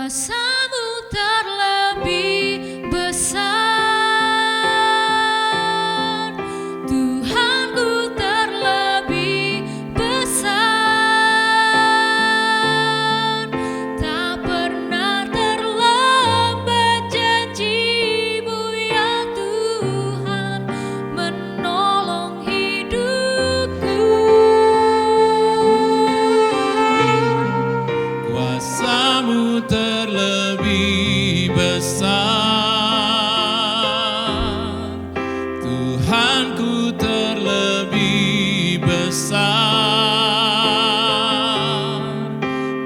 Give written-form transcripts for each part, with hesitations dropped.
Kuasa-Mu terlebih besar, Tuhanku terlebih besar. Tak pernah terlambat janji-Mu ya Tuhan, menolong hidupku. Kuasa-Mu terlebih besar, Tuhanku terlebih besar.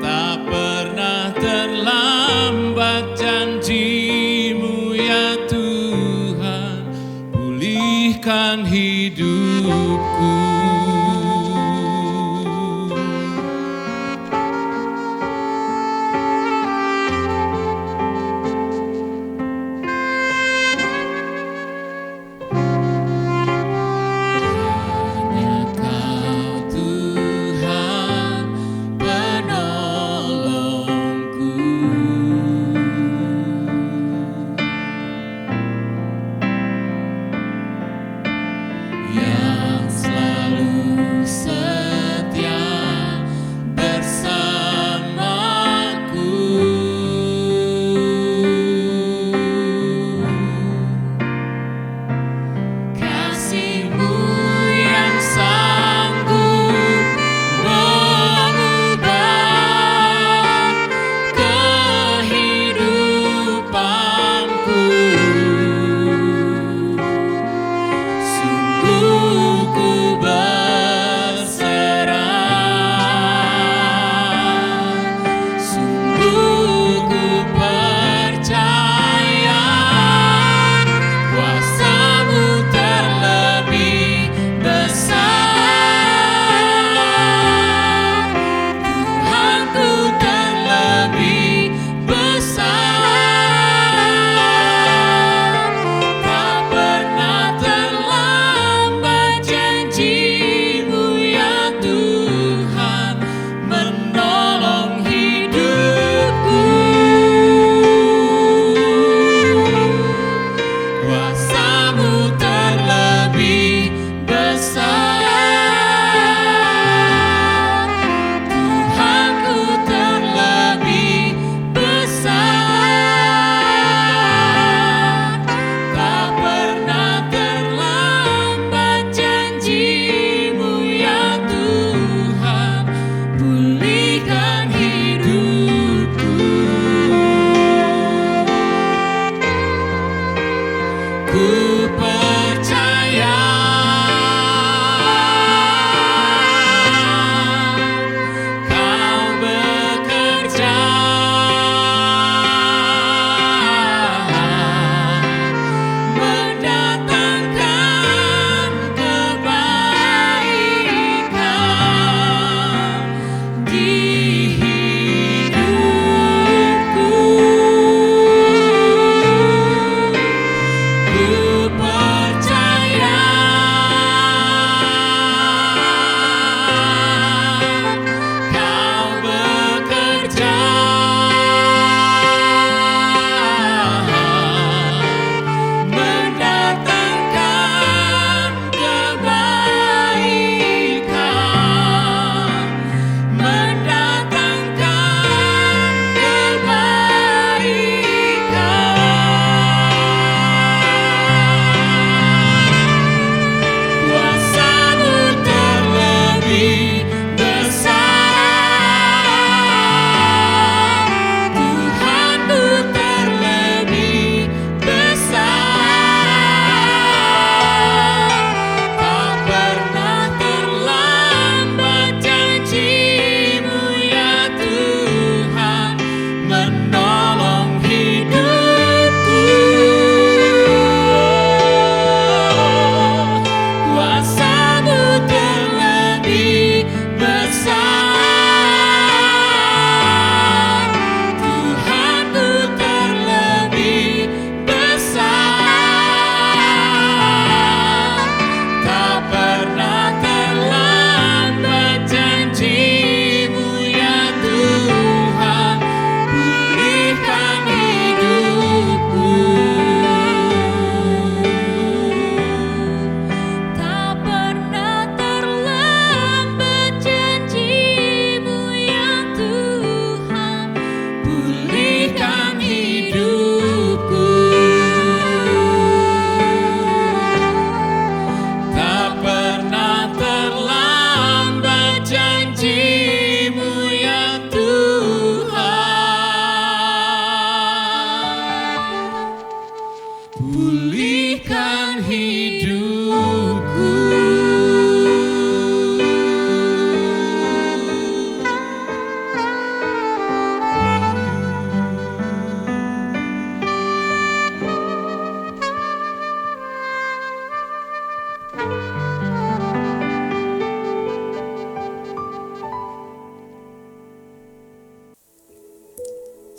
Tak pernah terlambat janji-Mu ya Tuhan, pulihkan hidupku. Hanya Kau Tuhan penolongku, yang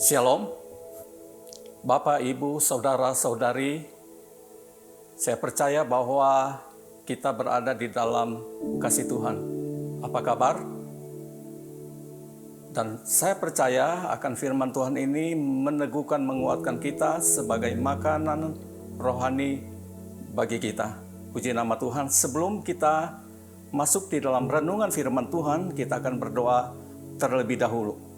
Shalom, Bapak, Ibu, Saudara-saudari. Saya percaya bahwa kita berada di dalam kasih Tuhan. Apa kabar? Dan saya percaya akan firman Tuhan ini meneguhkan, menguatkan kita sebagai makanan rohani bagi kita. Puji nama Tuhan. Sebelum kita masuk di dalam renungan firman Tuhan, kita akan berdoa terlebih dahulu.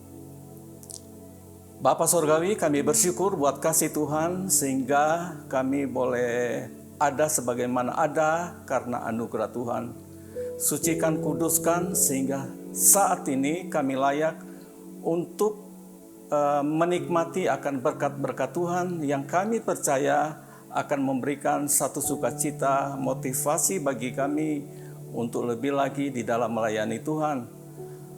Bapa Surgawi, kami bersyukur buat kasih Tuhan sehingga kami boleh ada sebagaimana ada karena anugerah Tuhan. Sucikan, kuduskan sehingga saat ini kami layak untuk menikmati akan berkat-berkat Tuhan yang kami percaya akan memberikan satu sukacita, motivasi bagi kami untuk lebih lagi di dalam melayani Tuhan.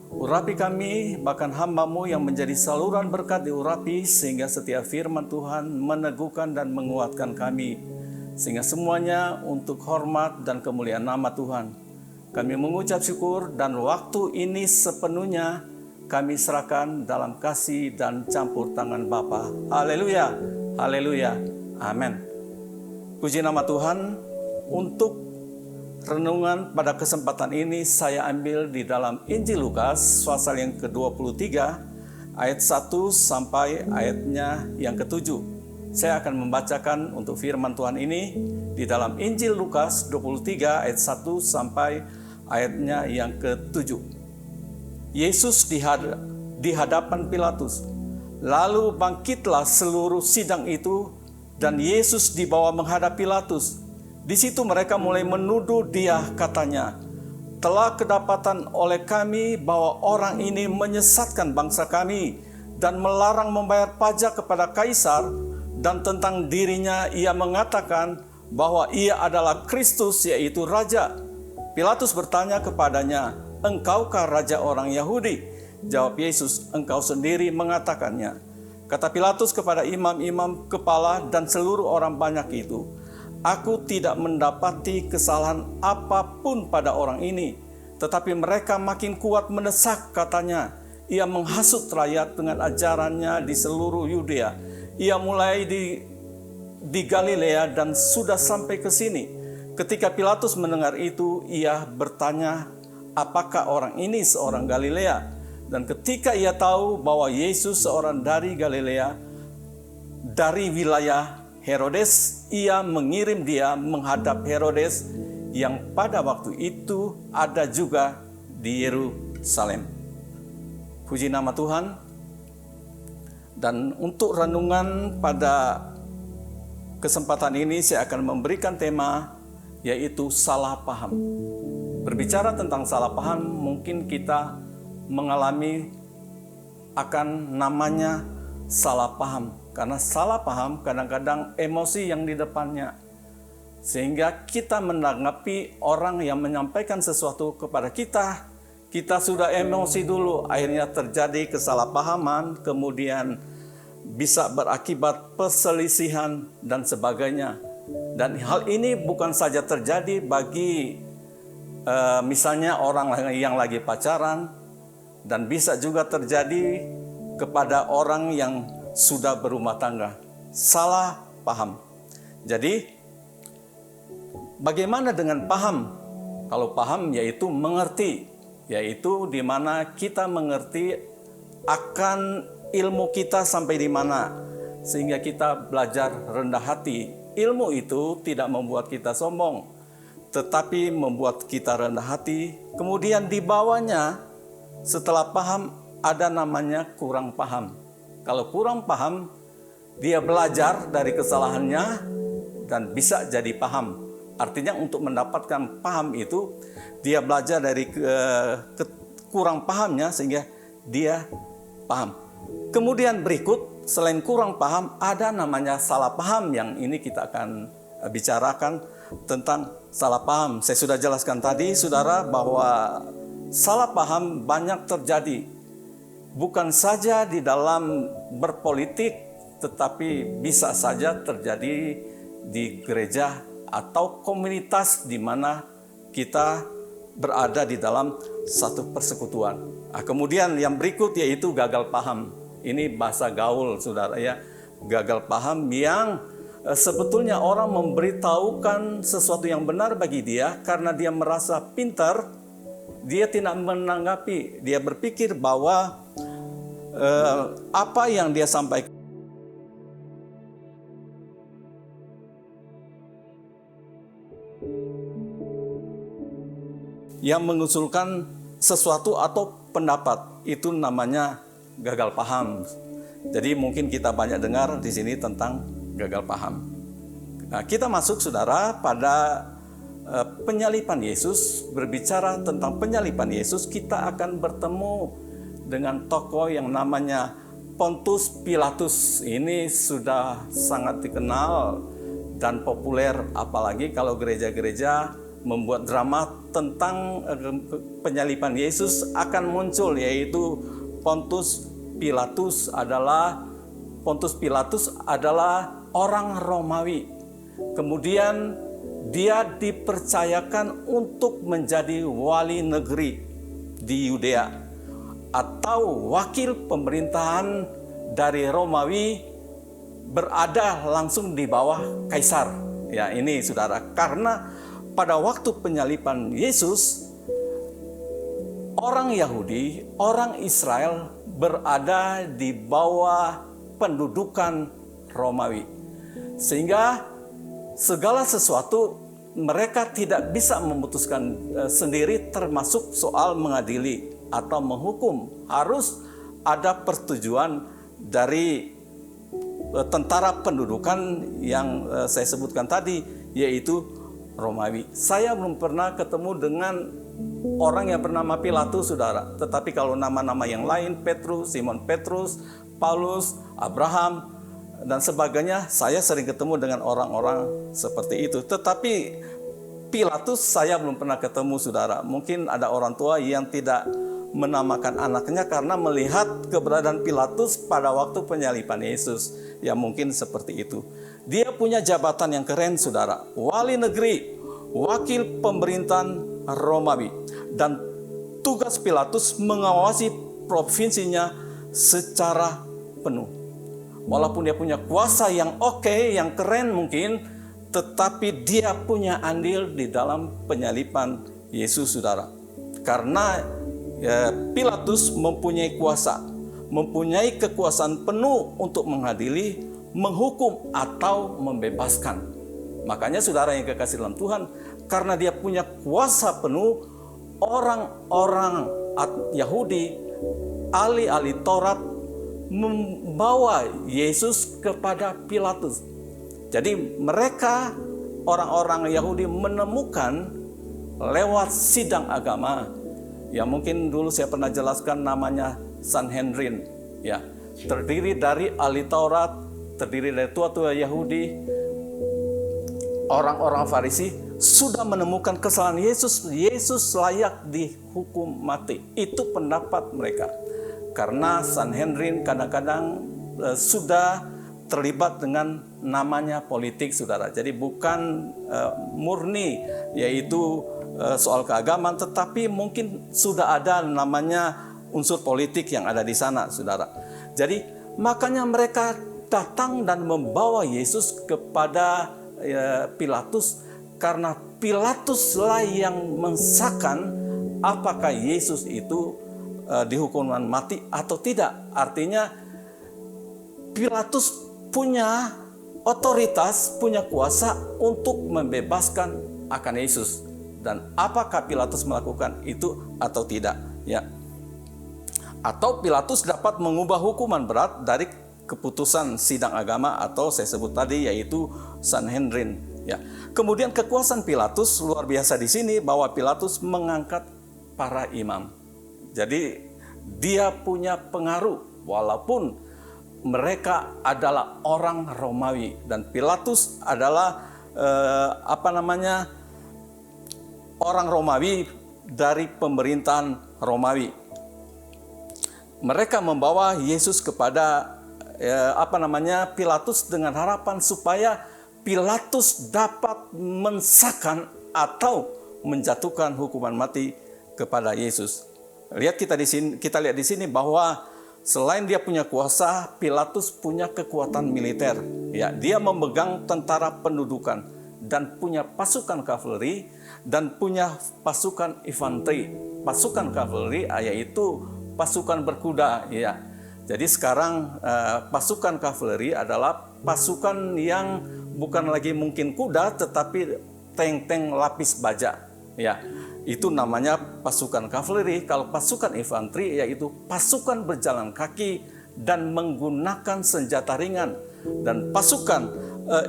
Urapi kami, bahkan hamba-Mu yang menjadi saluran berkat diurapi, sehingga setiap firman Tuhan meneguhkan dan menguatkan kami, sehingga semuanya untuk hormat dan kemuliaan nama Tuhan. Kami mengucap syukur dan waktu ini sepenuhnya kami serahkan dalam kasih dan campur tangan Bapa. Haleluya, haleluya, amin. Puji nama Tuhan. Untuk renungan pada kesempatan ini saya ambil di dalam Injil Lukas pasal yang ke-23 ayat 1 sampai ayatnya yang ke-7. Saya akan membacakan untuk firman Tuhan ini di dalam Injil Lukas 23 ayat 1 sampai ayatnya yang ke-7. Yesus di hadapan Pilatus. Lalu bangkitlah seluruh sidang itu dan Yesus dibawa menghadap Pilatus. Di situ mereka mulai menuduh dia, katanya, "Telah kedapatan oleh kami bahwa orang ini menyesatkan bangsa kami dan melarang membayar pajak kepada Kaisar, dan tentang dirinya ia mengatakan bahwa ia adalah Kristus, yaitu Raja." Pilatus bertanya kepadanya, "Engkaukah Raja orang Yahudi?" Jawab Yesus, "Engkau sendiri mengatakannya." Kata Pilatus kepada imam-imam kepala dan seluruh orang banyak itu, "Aku tidak mendapati kesalahan apapun pada orang ini." Tetapi mereka makin kuat mendesak, katanya, "Ia menghasut rakyat dengan ajarannya di seluruh Yudea. Ia mulai di Galilea dan sudah sampai ke sini." Ketika Pilatus mendengar itu, ia bertanya, "Apakah orang ini seorang Galilea?" Dan ketika ia tahu bahwa Yesus seorang dari Galilea, dari wilayah Herodes, ia mengirim dia menghadap Herodes yang pada waktu itu ada juga di Yerusalem. Puji nama Tuhan. Dan untuk renungan pada kesempatan ini saya akan memberikan tema yaitu salah paham. Berbicara tentang salah paham, mungkin kita mengalami akan namanya salah paham. Karena salah paham kadang-kadang emosi yang di depannya. Sehingga kita menanggapi orang yang menyampaikan sesuatu kepada kita, kita sudah emosi dulu, akhirnya terjadi kesalahpahaman, kemudian bisa berakibat perselisihan dan sebagainya. Dan hal ini bukan saja terjadi bagi misalnya orang yang lagi pacaran, dan bisa juga terjadi kepada orang yang sudah berumah tangga. Salah paham. Jadi, bagaimana dengan paham? Kalau paham yaitu mengerti, yaitu di mana kita mengerti akan ilmu kita sampai di mana, sehingga kita belajar rendah hati. Ilmu itu tidak membuat kita sombong, tetapi membuat kita rendah hati. Kemudian di bawahnya, setelah paham, ada namanya kurang paham. Kalau kurang paham, dia belajar dari kesalahannya dan bisa jadi paham. Artinya untuk mendapatkan paham itu, dia belajar dari kurang pahamnya sehingga dia paham. Kemudian berikut, selain kurang paham, ada namanya salah paham yang ini kita akan bicarakan tentang salah paham. Saya sudah jelaskan tadi, saudara, bahwa salah paham banyak terjadi. Bukan saja di dalam berpolitik, tetapi bisa saja terjadi di gereja atau komunitas di mana kita berada di dalam satu persekutuan. Kemudian yang berikut yaitu gagal paham. Ini bahasa gaul, saudara ya. Gagal paham yang sebetulnya orang memberitahukan sesuatu yang benar bagi dia karena dia merasa pintar, dia tidak menanggapi. Dia berpikir bahwa apa yang dia sampaikan yang mengusulkan sesuatu atau pendapat, itu namanya gagal paham. Jadi mungkin kita banyak dengar di sini tentang gagal paham. Nah, kita masuk saudara pada penyalipan Yesus. Berbicara tentang penyalipan Yesus, kita akan bertemu dengan tokoh yang namanya Pontius Pilatus. Ini sudah sangat dikenal dan populer, apalagi kalau gereja-gereja membuat drama tentang penyalipan Yesus akan muncul, yaitu Pontius Pilatus adalah orang Romawi. Kemudian dia dipercayakan untuk menjadi wali negeri di Yudea atau wakil pemerintahan dari Romawi, berada langsung di bawah kaisar. Ya, ini saudara, karena pada waktu penyalipan Yesus, orang Yahudi, orang Israel berada di bawah pendudukan Romawi. Sehingga segala sesuatu mereka tidak bisa memutuskan sendiri, termasuk soal mengadili atau menghukum. Harus ada persetujuan dari tentara pendudukan yang saya sebutkan tadi, yaitu Romawi. Saya belum pernah ketemu dengan orang yang bernama Pilatus, saudara. Tetapi kalau nama-nama yang lain, Petrus, Simon Petrus, Paulus, Abraham, dan sebagainya, saya sering ketemu dengan orang-orang seperti itu. Tetapi Pilatus saya belum pernah ketemu, saudara. Mungkin ada orang tua yang tidak menamakan anaknya karena melihat keberadaan Pilatus pada waktu penyalipan Yesus. Ya mungkin seperti itu. Dia punya jabatan yang keren, saudara. Wali negeri, wakil pemerintahan Romawi. Dan tugas Pilatus mengawasi provinsinya secara penuh. Walaupun dia punya kuasa yang oke, yang keren mungkin, tetapi dia punya andil di dalam penyalipan Yesus, saudara. Karena Pilatus mempunyai kuasa, mempunyai kekuasaan penuh untuk mengadili, menghukum atau membebaskan. Makanya saudara yang kekasih dalam Tuhan, karena dia punya kuasa penuh, orang-orang Yahudi, ahli-ahli Taurat membawa Yesus kepada Pilatus. Jadi mereka, orang-orang Yahudi, menemukan lewat sidang agama, ya mungkin dulu saya pernah jelaskan namanya Sanhedrin, ya, terdiri dari ahli Taurat, terdiri dari tua-tua Yahudi, orang-orang Farisi, sudah menemukan kesalahan Yesus. Yesus layak dihukum mati. Itu pendapat mereka. Karena Sanhedrin kadang-kadang sudah terlibat dengan namanya politik, saudara. Jadi bukan murni yaitu soal keagamaan, tetapi mungkin sudah ada namanya unsur politik yang ada di sana, saudara. Jadi makanya mereka datang dan membawa Yesus kepada Pilatus, karena Pilatuslah yang mensahkan apakah Yesus itu dihukuman mati atau tidak. Artinya Pilatus punya otoritas, punya kuasa untuk membebaskan akan Yesus. Dan apakah Pilatus melakukan itu atau tidak, ya. Atau Pilatus dapat mengubah hukuman berat dari keputusan sidang agama atau saya sebut tadi yaitu Sanhedrin, ya. Kemudian kekuasaan Pilatus luar biasa di sini, bahwa Pilatus mengangkat para imam. Jadi dia punya pengaruh walaupun mereka adalah orang Romawi, dan Pilatus adalah orang Romawi dari pemerintahan Romawi. Mereka membawa Yesus kepada Pilatus dengan harapan supaya Pilatus dapat mensahkan atau menjatuhkan hukuman mati kepada Yesus. Kita lihat di sini bahwa Selain dia punya kuasa, Pilatus punya kekuatan militer. Ya, dia memegang tentara pendudukan dan punya pasukan kavaleri dan punya pasukan infanteri. Pasukan kavaleri yaitu pasukan berkuda. Ya, jadi sekarang pasukan kavaleri adalah pasukan yang bukan lagi mungkin kuda, tetapi tank-tank lapis baja. Ya, itu namanya pasukan kavaleri. Kalau pasukan infanteri yaitu pasukan berjalan kaki dan menggunakan senjata ringan. Dan pasukan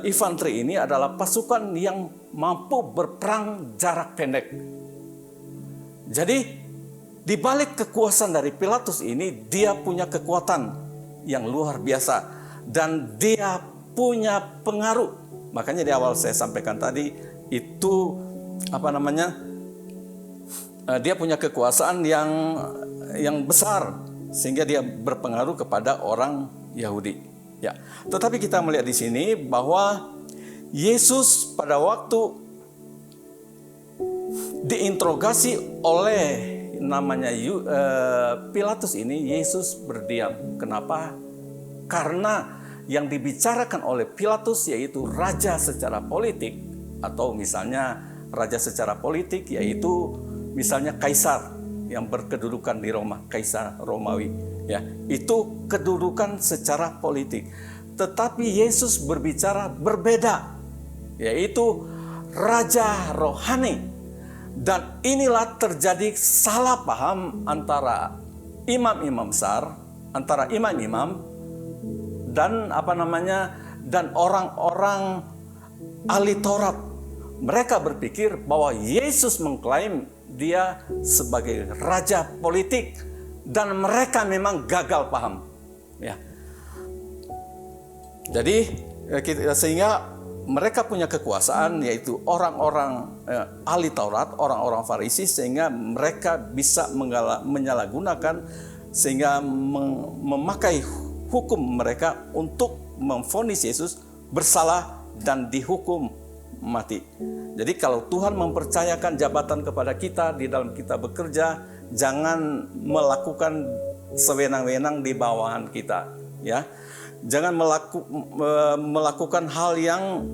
infanteri ini adalah pasukan yang mampu berperang jarak pendek. Jadi di balik kekuasaan dari Pilatus ini, dia punya kekuatan yang luar biasa dan dia punya pengaruh. Makanya di awal saya sampaikan tadi itu dia punya kekuasaan yang besar sehingga dia berpengaruh kepada orang Yahudi. Ya, tetapi kita melihat di sini bahwa Yesus pada waktu diinterogasi oleh Pilatus ini, Yesus berdiam. Kenapa? Karena yang dibicarakan oleh Pilatus yaitu raja secara politik, atau misalnya raja secara politik yaitu misalnya kaisar yang berkedudukan di Roma, kaisar Romawi. Ya, itu kedudukan secara politik. Tetapi Yesus berbicara berbeda, yaitu raja rohani. Dan inilah terjadi salah paham antara imam-imam besar, antara imam-imam dan dan orang-orang ahli Taurat. Mereka berpikir bahwa Yesus mengklaim dia sebagai raja politik dan mereka memang gagal paham. Ya. Jadi sehingga mereka punya kekuasaan yaitu orang-orang ahli Taurat, orang-orang Farisi, sehingga mereka bisa menyalahgunakan sehingga memakai hukum mereka untuk memvonis Yesus bersalah dan dihukum mati. Jadi kalau Tuhan mempercayakan jabatan kepada kita di dalam kita bekerja, jangan melakukan sewenang-wenang di bawahan kita, ya. Jangan melakukan hal yang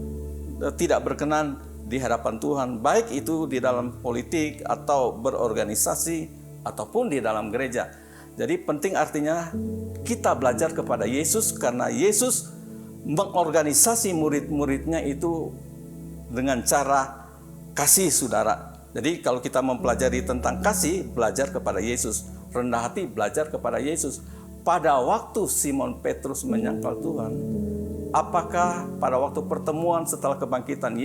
tidak berkenan di hadapan Tuhan, baik itu di dalam politik atau berorganisasi ataupun di dalam gereja. Jadi penting artinya kita belajar kepada Yesus, karena Yesus mengorganisasi murid-muridnya itu dengan cara kasih, saudara. Jadi kalau kita mempelajari tentang kasih, belajar kepada Yesus. Rendah hati, belajar kepada Yesus. Pada waktu Simon Petrus menyangkal Tuhan, apakah pada waktu pertemuan setelah kebangkitan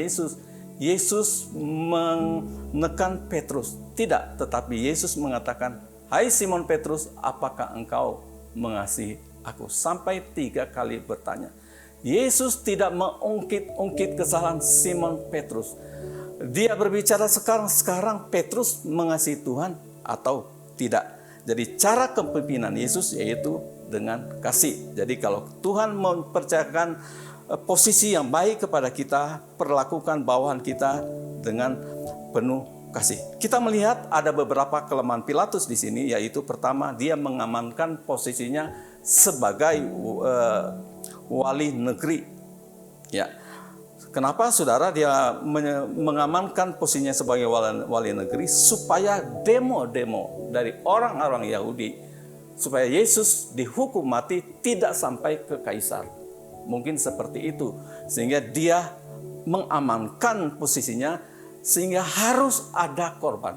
Yesus menekan Petrus? Tidak, tetapi Yesus mengatakan, "Hai Simon Petrus, apakah engkau mengasihi aku?" Sampai 3 kali bertanya. Yesus tidak mengungkit-ungkit kesalahan Simon Petrus. Dia berbicara sekarang Petrus mengasihi Tuhan atau tidak. Jadi cara kepemimpinan Yesus yaitu dengan kasih. Jadi kalau Tuhan mempercayakan posisi yang baik kepada kita, perlakukan bawahan kita dengan penuh kasih. Kita melihat ada beberapa kelemahan Pilatus di sini, yaitu pertama, dia mengamankan posisinya sebagai wali negeri. Ya. Kenapa saudara dia mengamankan posisinya sebagai wali negeri? Supaya demo-demo dari orang-orang Yahudi, supaya Yesus dihukum mati tidak sampai ke kaisar. Mungkin seperti itu. Sehingga dia mengamankan posisinya, sehingga harus ada korban.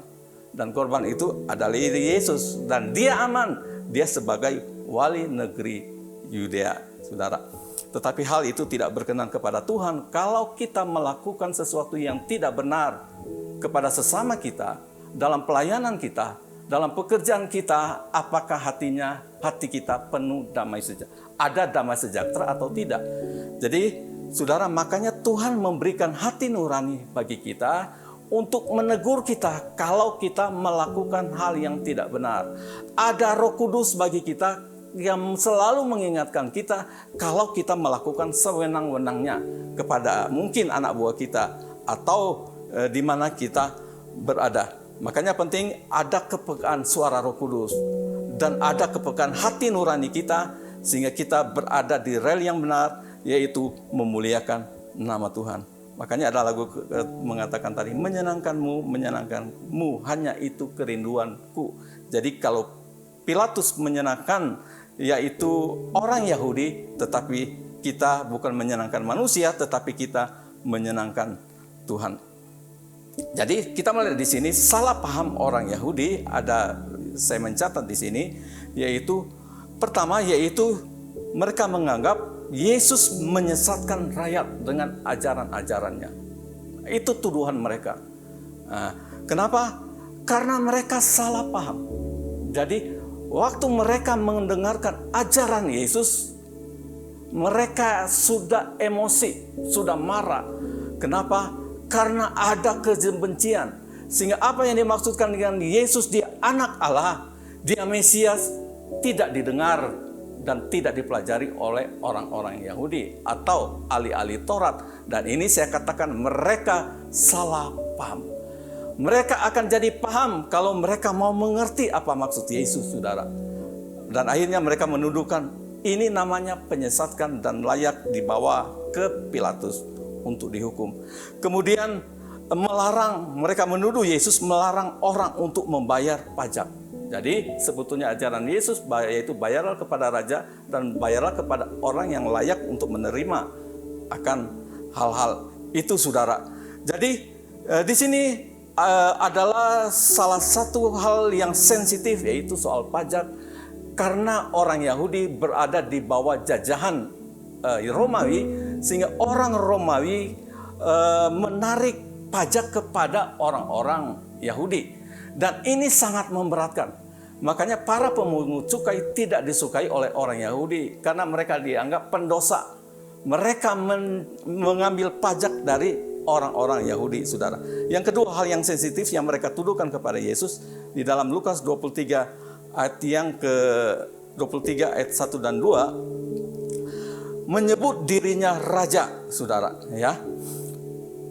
Dan korban itu adalah Yesus. Dan dia aman. Dia sebagai wali negeri Yudea, saudara. Tetapi hal itu tidak berkenan kepada Tuhan kalau kita melakukan sesuatu yang tidak benar kepada sesama kita, dalam pelayanan kita, dalam pekerjaan kita. Apakah hati kita penuh damai sejahtera? Ada damai sejahtera atau tidak? Jadi saudara, makanya Tuhan memberikan hati nurani bagi kita untuk menegur kita kalau kita melakukan hal yang tidak benar. Ada Roh Kudus bagi kita yang selalu mengingatkan kita kalau kita melakukan sewenang-wenangnya kepada mungkin anak buah kita atau di mana kita berada. Makanya penting ada kepekaan suara Roh Kudus dan ada kepekaan hati nurani kita sehingga kita berada di rel yang benar, yaitu memuliakan nama Tuhan. Makanya ada lagu mengatakan tadi, menyenangkanmu hanya itu kerinduanku. Jadi kalau Pilatus menyenangkan yaitu orang Yahudi, tetapi kita bukan menyenangkan manusia, tetapi kita menyenangkan Tuhan. Jadi kita melihat di sini salah paham orang Yahudi, ada saya mencatat di sini, yaitu pertama yaitu mereka menganggap Yesus menyesatkan rakyat dengan ajaran-ajarannya. Itu tuduhan mereka. Kenapa? Karena mereka salah paham. Jadi waktu mereka mendengarkan ajaran Yesus, mereka sudah emosi, sudah marah. Kenapa? Karena ada kebencian. Sehingga apa yang dimaksudkan dengan Yesus, dia anak Allah, dia Mesias, tidak didengar dan tidak dipelajari oleh orang-orang Yahudi atau ahli-ahli Taurat. Dan ini saya katakan mereka salah paham. Mereka akan jadi paham kalau mereka mau mengerti apa maksud Yesus, saudara. Dan akhirnya mereka menuduhkan ini namanya penyesatkan dan layak dibawa ke Pilatus untuk dihukum. Kemudian mereka menuduh Yesus melarang orang untuk membayar pajak. Jadi sebetulnya ajaran Yesus yaitu bayarlah kepada raja dan bayarlah kepada orang yang layak untuk menerima akan hal-hal itu, saudara. Jadi di sini adalah salah satu hal yang sensitif, yaitu soal pajak, karena orang Yahudi berada di bawah jajahan Romawi, sehingga orang Romawi menarik pajak kepada orang-orang Yahudi. Dan ini sangat memberatkan. Makanya para pemungut cukai tidak disukai oleh orang Yahudi karena mereka dianggap pendosa. Mereka mengambil pajak dari orang-orang Yahudi, saudara. Yang kedua, hal yang sensitif yang mereka tuduhkan kepada Yesus di dalam Lukas 23 ayat yang ke-23 ayat 1 dan 2 menyebut dirinya raja, saudara, ya.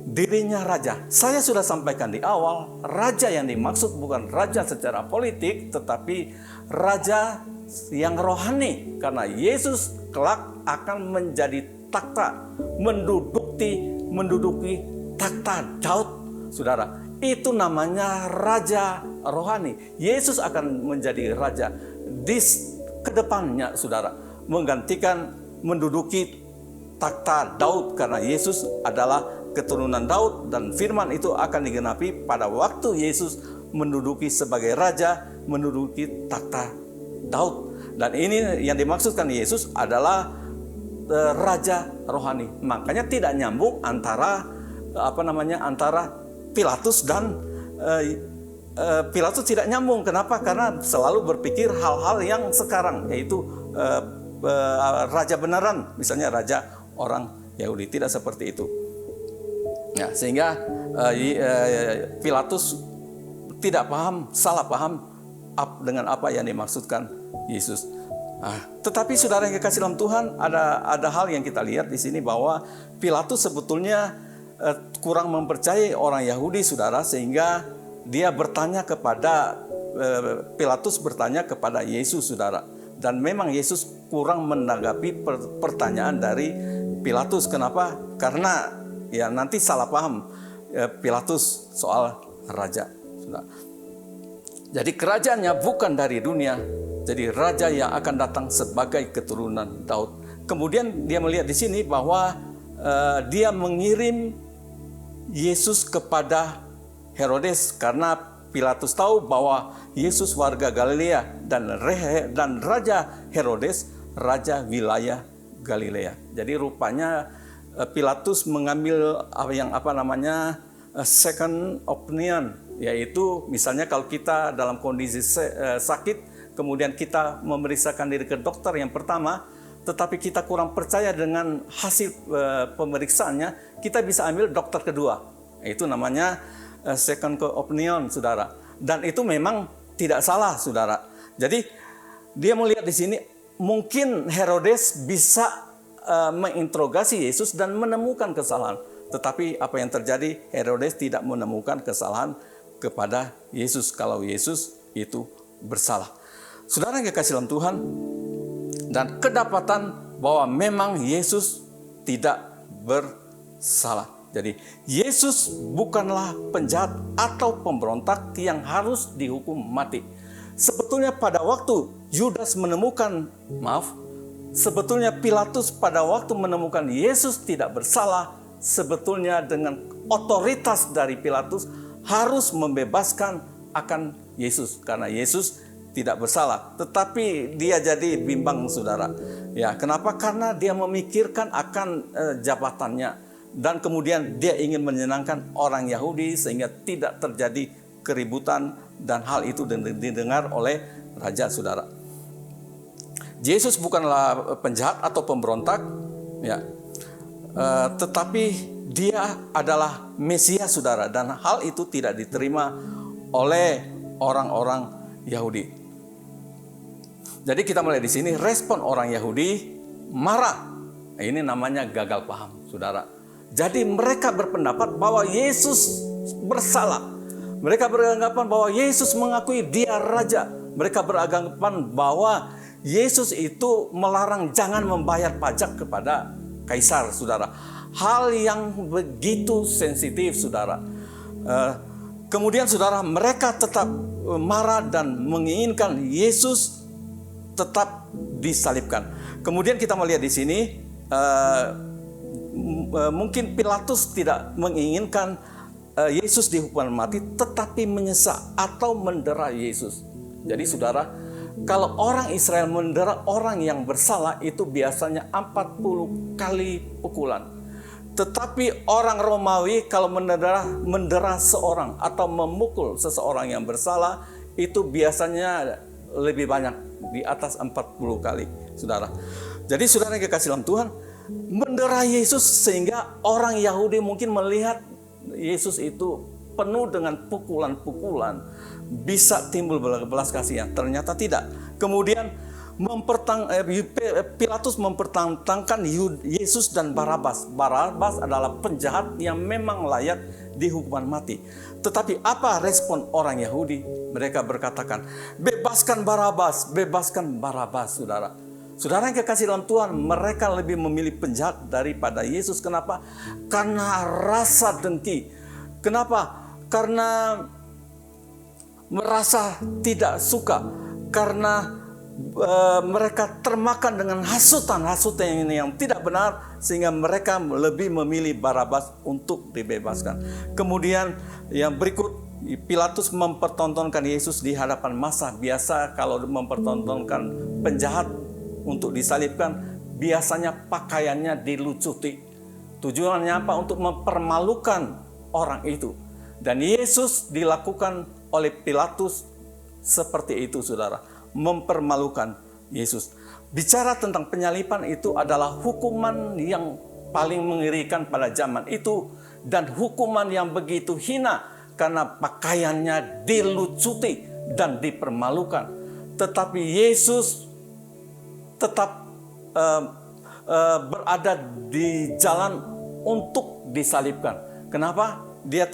Dirinya raja. Saya sudah sampaikan di awal, raja yang dimaksud bukan raja secara politik, tetapi raja yang rohani. Karena Yesus kelak akan menjadi takhta, menduduki takhta Daud, saudara. Itu namanya raja rohani. Yesus akan menjadi raja di kedepannya, saudara, menduduki takhta Daud, karena Yesus adalah keturunan Daud dan firman itu akan digenapi pada waktu Yesus menduduki sebagai raja, menduduki takhta Daud. Dan ini yang dimaksudkan Yesus adalah raja rohani. Makanya tidak nyambung antara antara Pilatus dan Pilatus tidak nyambung. Kenapa? Karena selalu berpikir hal-hal yang sekarang, yaitu raja beneran, misalnya raja orang Yahudi. Tidak seperti itu. Ya, sehingga Pilatus tidak paham, salah paham dengan apa yang dimaksudkan Yesus. Tetapi saudara yang kekasih dalam Tuhan, ada hal yang kita lihat di sini bahwa Pilatus sebetulnya kurang mempercayai orang Yahudi, saudara, sehingga dia Pilatus bertanya kepada Yesus, saudara. Dan memang Yesus kurang menanggapi pertanyaan dari Pilatus. Kenapa? Karena ya nanti salah paham Pilatus soal raja. Jadi kerajaannya bukan dari dunia, jadi raja yang akan datang sebagai keturunan Daud. Kemudian dia melihat di sini bahwa dia mengirim Yesus kepada Herodes karena Pilatus tahu bahwa Yesus warga Galilea dan Raja Herodes raja wilayah Galilea. Jadi rupanya Pilatus mengambil second opinion, yaitu misalnya kalau kita dalam kondisi sakit, kemudian kita memeriksakan diri ke dokter yang pertama, tetapi kita kurang percaya dengan hasil pemeriksaannya, kita bisa ambil dokter kedua. Itu namanya second opinion, saudara. Dan itu memang tidak salah, saudara. Jadi dia melihat di sini mungkin Herodes bisa menginterogasi Yesus dan menemukan kesalahan. Tetapi apa yang terjadi? Herodes tidak menemukan kesalahan kepada Yesus kalau Yesus itu bersalah. Saudara yang kekasih dalam Tuhan, dan kedapatan bahwa memang Yesus tidak bersalah. Jadi Yesus bukanlah penjahat atau pemberontak yang harus dihukum mati. Sebetulnya pada waktu sebetulnya Pilatus pada waktu menemukan Yesus tidak bersalah, sebetulnya dengan otoritas dari Pilatus harus membebaskan akan Yesus karena Yesus tidak bersalah. Tetapi dia jadi bimbang, saudara. Ya, kenapa? Karena dia memikirkan akan jabatannya dan kemudian dia ingin menyenangkan orang Yahudi sehingga tidak terjadi keributan dan hal itu didengar oleh raja, saudara. Yesus bukanlah penjahat atau pemberontak, ya. Tetapi dia adalah Mesias, saudara, dan hal itu tidak diterima oleh orang-orang Yahudi. Jadi kita mulai di sini, respon orang Yahudi marah. Ini namanya gagal paham, saudara. Jadi mereka berpendapat bahwa Yesus bersalah. Mereka beranggapan bahwa Yesus mengakui dia raja. Mereka beranggapan bahwa Yesus itu melarang jangan membayar pajak kepada kaisar, saudara. Hal yang begitu sensitif, saudara. Kemudian, saudara, mereka tetap marah dan menginginkan Yesus tetap disalibkan. Kemudian kita melihat di sini, mungkin Pilatus tidak menginginkan Yesus dihukum mati, tetapi menyesak atau mendera Yesus. Jadi, saudara, kalau orang Israel mendera orang yang bersalah itu biasanya 40 kali pukulan. Tetapi orang Romawi kalau mendera seorang atau memukul seseorang yang bersalah itu biasanya lebih banyak, di atas 40 kali, saudara. Jadi saudara yang kekasih dalam Tuhan, mendera Yesus sehingga orang Yahudi mungkin melihat Yesus itu penuh dengan pukulan-pukulan, bisa timbul belas kasihan. Ternyata tidak. Kemudian Pilatus mempertentangkan Yesus dan Barabas. Barabas adalah penjahat yang memang layak dihukuman mati. Tetapi apa respon orang Yahudi? Mereka berkatakan, bebaskan Barabas, saudara. Saudara yang kekasih dalam Tuhan, mereka lebih memilih penjahat daripada Yesus. Kenapa? Karena rasa dengki. Kenapa? Karena merasa tidak suka. Karena mereka termakan dengan hasutan yang tidak benar, sehingga mereka lebih memilih Barabas untuk dibebaskan. Kemudian yang berikut, Pilatus mempertontonkan Yesus di hadapan massa. Biasa kalau mempertontonkan penjahat untuk disalibkan, biasanya pakaiannya dilucuti. Tujuannya apa? Untuk mempermalukan orang itu. Dan Yesus dilakukan oleh Pilatus seperti itu, saudara. Mempermalukan Yesus. Bicara tentang penyaliban itu adalah hukuman yang paling mengerikan pada zaman itu, dan hukuman yang begitu hina karena pakaiannya dilucuti dan dipermalukan. Tetapi Yesus tetap berada di jalan untuk disalibkan. Kenapa? Dia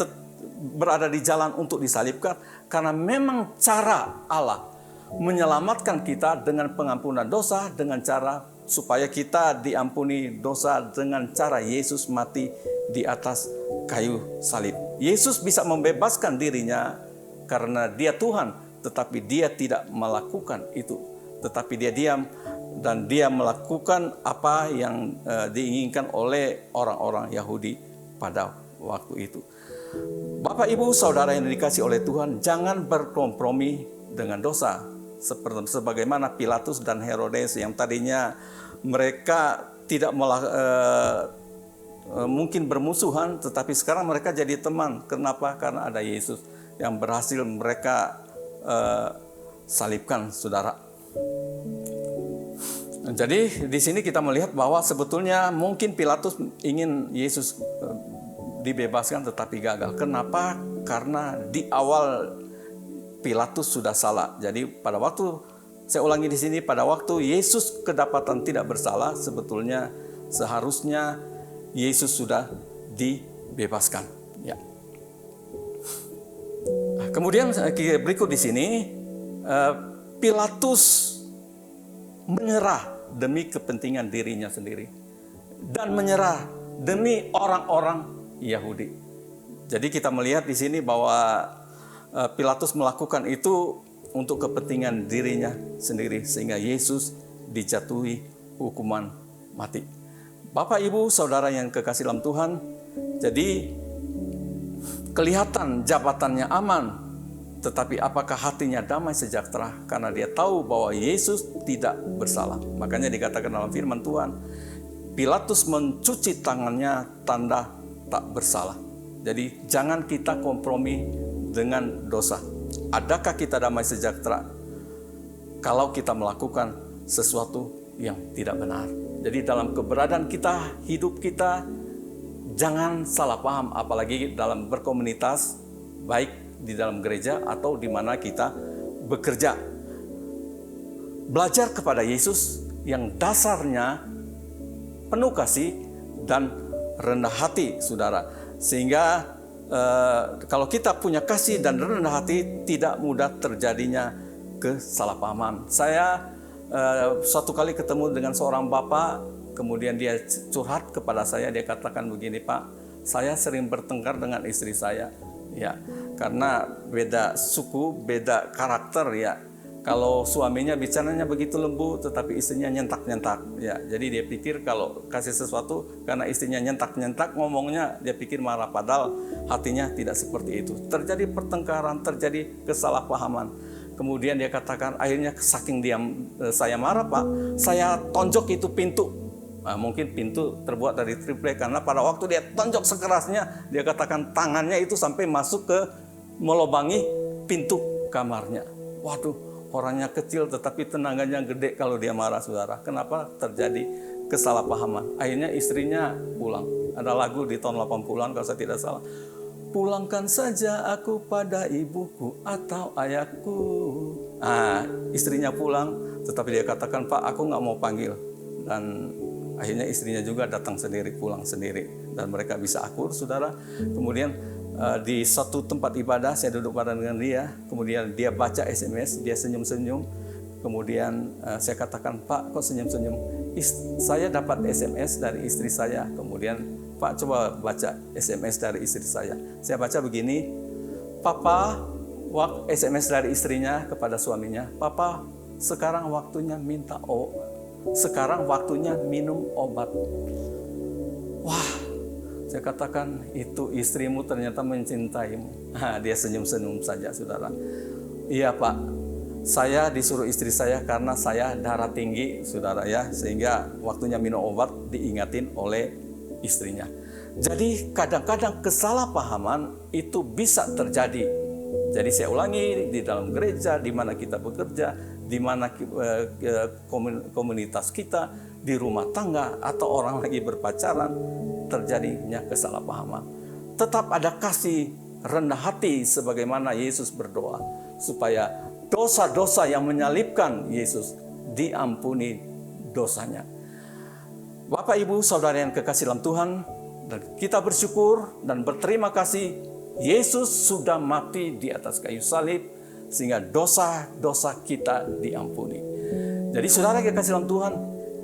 berada di jalan untuk disalibkan karena memang cara Allah menyelamatkan kita dengan pengampunan dosa, dengan cara supaya kita diampuni dosa dengan cara Yesus mati di atas kayu salib. Yesus bisa membebaskan dirinya karena dia Tuhan, tetapi dia tidak melakukan itu. Tetapi dia diam dan dia melakukan apa yang diinginkan oleh orang-orang Yahudi pada waktu itu. Bapak, Ibu, Saudara yang dikasihi oleh Tuhan, jangan berkompromi dengan dosa. Sebagaimana Pilatus dan Herodes yang tadinya mereka tidak mungkin bermusuhan, tetapi sekarang mereka jadi teman. Kenapa? Karena ada Yesus yang berhasil mereka salibkan, saudara. Jadi di sini kita melihat bahwa sebetulnya mungkin Pilatus ingin Yesus dibebaskan tetapi gagal. Kenapa? Karena di awal Pilatus sudah salah. Jadi pada waktu, saya ulangi di sini, pada waktu Yesus kedapatan tidak bersalah, sebetulnya seharusnya Yesus sudah dibebaskan. Ya. Kemudian berikut di sini, Pilatus menyerah demi kepentingan dirinya sendiri dan menyerah demi orang-orang Yahudi. Jadi kita melihat di sini bahwa Pilatus melakukan itu untuk kepentingan dirinya sendiri sehingga Yesus dijatuhi hukuman mati. Bapak, Ibu, Saudara yang kekasih dalam Tuhan, jadi kelihatan jabatannya aman, tetapi apakah hatinya damai sejahtera? Karena dia tahu bahwa Yesus tidak bersalah. Makanya dikatakan dalam firman Tuhan, Pilatus mencuci tangannya tanda tak bersalah. Jadi jangan kita kompromi dengan dosa. Adakah kita damai sejahtera kalau kita melakukan sesuatu yang tidak benar? Jadi dalam keberadaan kita, hidup kita, jangan salah paham, apalagi dalam berkomunitas, baik di dalam gereja atau di mana kita bekerja. Belajar kepada Yesus yang dasarnya penuh kasih dan rendah hati, saudara. Sehingga kalau kita punya kasih dan rendah hati, tidak mudah terjadinya kesalahpahaman. Saya suatu kali ketemu dengan seorang bapak, kemudian dia curhat kepada saya, dia katakan begini, Pak, saya sering bertengkar dengan istri saya, ya, karena beda suku, beda karakter, ya. Kalau suaminya bicaranya begitu lembut, tetapi istrinya nyentak-nyentak, ya. Jadi dia pikir kalau kasih sesuatu karena istrinya nyentak-nyentak ngomongnya, dia pikir marah, padahal hatinya tidak seperti itu. Terjadi pertengkaran, terjadi kesalahpahaman. Kemudian dia katakan, akhirnya saking diam saya marah, Pak, saya tonjok itu pintu. Nah, mungkin pintu terbuat dari triplek, karena pada waktu dia tonjok sekerasnya, dia katakan tangannya itu sampai masuk ke melobangi pintu kamarnya. Waduh, orangnya kecil tetapi tenaganya gede kalau dia marah, saudara. Kenapa terjadi kesalahpahaman? Akhirnya istrinya pulang. Ada lagu di tahun 80-an kalau saya tidak salah. Pulangkan saja aku pada ibuku atau ayahku. Nah, istrinya pulang, tetapi dia katakan, Pak, aku nggak mau panggil. Dan akhirnya istrinya juga datang sendiri, pulang sendiri. Dan mereka bisa akur, saudara. Kemudian di satu tempat ibadah, saya duduk bareng dengan dia. Kemudian dia baca SMS, dia senyum-senyum. Kemudian saya katakan, Pak, kok senyum-senyum? Saya dapat SMS dari istri saya. Kemudian, Pak, coba baca SMS dari istri saya. Saya baca begini, Papa, SMS dari istrinya kepada suaminya, Papa, sekarang waktunya sekarang waktunya minum obat. Wah, saya katakan, itu istrimu ternyata mencintaimu. Dia senyum-senyum saja, saudara. Iya, Pak, saya disuruh istri saya karena saya darah tinggi, saudara, ya, sehingga waktunya minum obat diingatin oleh istrinya. Jadi kadang-kadang kesalahpahaman itu bisa terjadi. Jadi saya ulangi, di dalam gereja, di mana kita bekerja, di mana komunitas kita, di rumah tangga, atau orang lagi berpacaran, terjadinya kesalahpahaman. Tetap ada kasih, rendah hati, sebagaimana Yesus berdoa, supaya dosa-dosa yang menyalibkan Yesus diampuni dosanya. Bapak, Ibu, Saudara yang kekasih dalam Tuhan, dan kita bersyukur dan berterima kasih, Yesus sudah mati di atas kayu salib, sehingga dosa-dosa kita diampuni. Jadi saudara yang kekasih dalam Tuhan,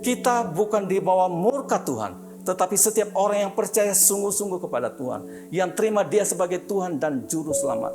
kita bukan di bawah murka Tuhan, tetapi setiap orang yang percaya sungguh-sungguh kepada Tuhan, yang terima Dia sebagai Tuhan dan Juru Selamat,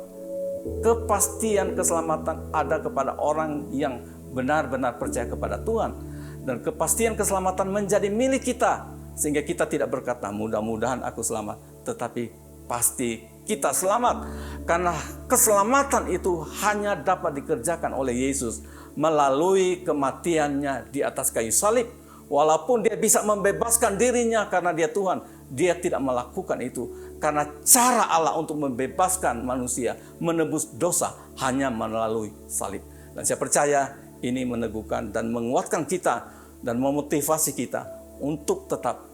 kepastian keselamatan ada kepada orang yang benar-benar percaya kepada Tuhan. Dan kepastian keselamatan menjadi milik kita, sehingga kita tidak berkata, mudah-mudahan aku selamat, tetapi pasti kita selamat. Karena keselamatan itu hanya dapat dikerjakan oleh Yesus melalui kematiannya di atas kayu salib. Walaupun Dia bisa membebaskan dirinya karena Dia Tuhan, Dia tidak melakukan itu. Karena cara Allah untuk membebaskan manusia, menebus dosa, hanya melalui salib. Dan saya percaya ini meneguhkan dan menguatkan kita dan memotivasi kita untuk tetap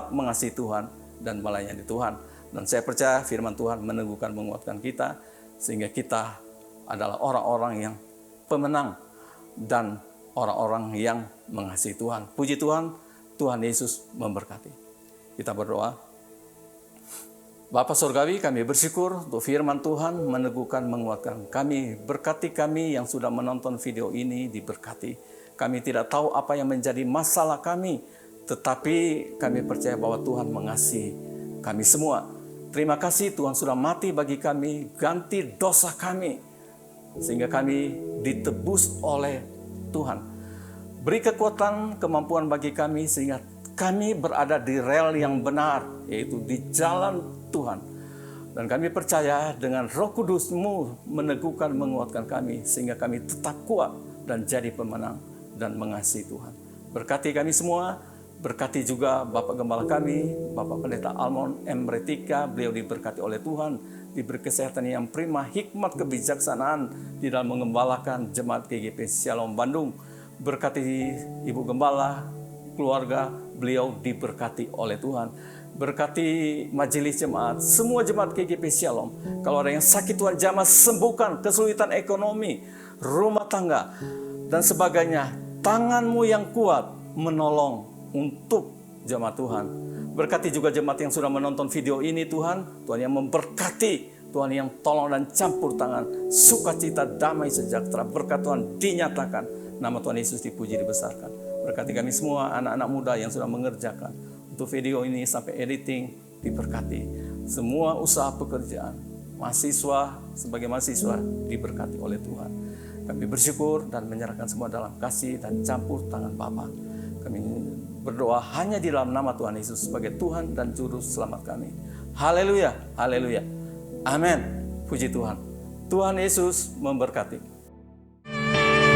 mengasihi Tuhan dan melayani Tuhan. Dan saya percaya firman Tuhan meneguhkan, menguatkan kita, sehingga kita adalah orang-orang yang pemenang dan orang-orang yang mengasihi Tuhan. Puji Tuhan, Tuhan Yesus memberkati. Kita berdoa. Bapa Surgawi, kami bersyukur untuk firman Tuhan meneguhkan, menguatkan kami. Berkati kami yang sudah menonton video ini, diberkati. Kami tidak tahu apa yang menjadi masalah kami, tetapi kami percaya bahwa Tuhan mengasihi kami semua. Terima kasih Tuhan sudah mati bagi kami, ganti dosa kami, sehingga kami ditebus oleh Tuhan. Beri kekuatan, kemampuan bagi kami, sehingga kami berada di rel yang benar, yaitu di jalan Tuhan. Dan kami percaya dengan Roh Kudus-Mu meneguhkan, menguatkan kami, sehingga kami tetap kuat dan jadi pemenang dan mengasihi Tuhan. Berkati kami semua, berkati juga Bapak Gembala kami, Bapak Pendeta Almon M. Retika. Beliau diberkati oleh Tuhan, diberi kesehatan yang prima, hikmat kebijaksanaan di dalam mengembalakan jemaat GGP Shalom Bandung. Berkati Ibu Gembala, keluarga beliau diberkati oleh Tuhan. Berkati majelis jemaat, semua jemaat GGP Shalom. Kalau ada yang sakit, Tuhan jamah sembuhkan, kesulitan ekonomi, rumah tangga, dan sebagainya. Tangan-Mu yang kuat menolong untuk jemaat Tuhan. Berkati juga jemaat yang sudah menonton video ini Tuhan. Tuhan yang memberkati, Tuhan yang tolong dan campur tangan. Sukacita, damai, sejahtera, berkat Tuhan dinyatakan. Nama Tuhan Yesus dipuji, dibesarkan. Berkati kami semua anak-anak muda yang sudah mengerjakan untuk video ini sampai editing, diberkati. Semua usaha pekerjaan, mahasiswa sebagai mahasiswa diberkati oleh Tuhan. Kami bersyukur dan menyerahkan semua dalam kasih dan campur tangan Bapa. Kami berdoa hanya di dalam nama Tuhan Yesus sebagai Tuhan dan Juru Selamat kami. Haleluya, haleluya, amin. Puji Tuhan. Tuhan Yesus memberkati.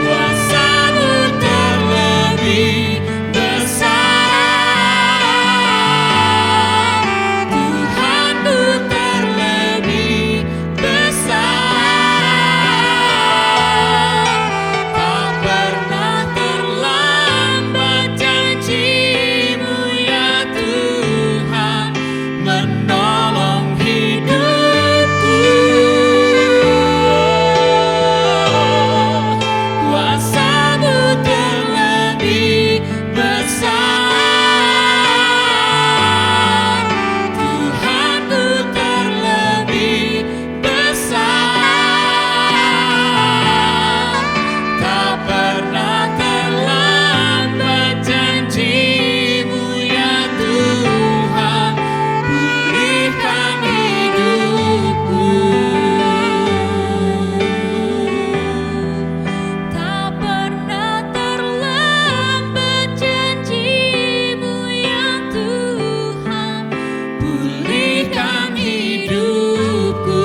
Kuasa-Mu terlebih besar, Tuhan-Mu terlebih besar, tak pernah terlambat janji-Mu ya Tuhan, menolong hidupku. Kuasa-Mu terlebih besar, Tuhan-Mu terlebih besar, tak pernah terlambat janji-Mu ya Tuhan, pulihkan hidupku. Tak pernah terlambat janji-Mu ya Tuhan, Pulihkan hidupku.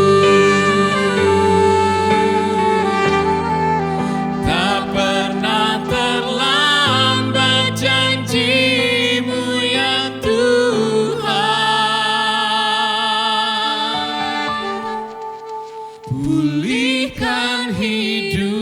Tak pernah terlambat janji-Mu ya Tuhan, pulihkan hidupku.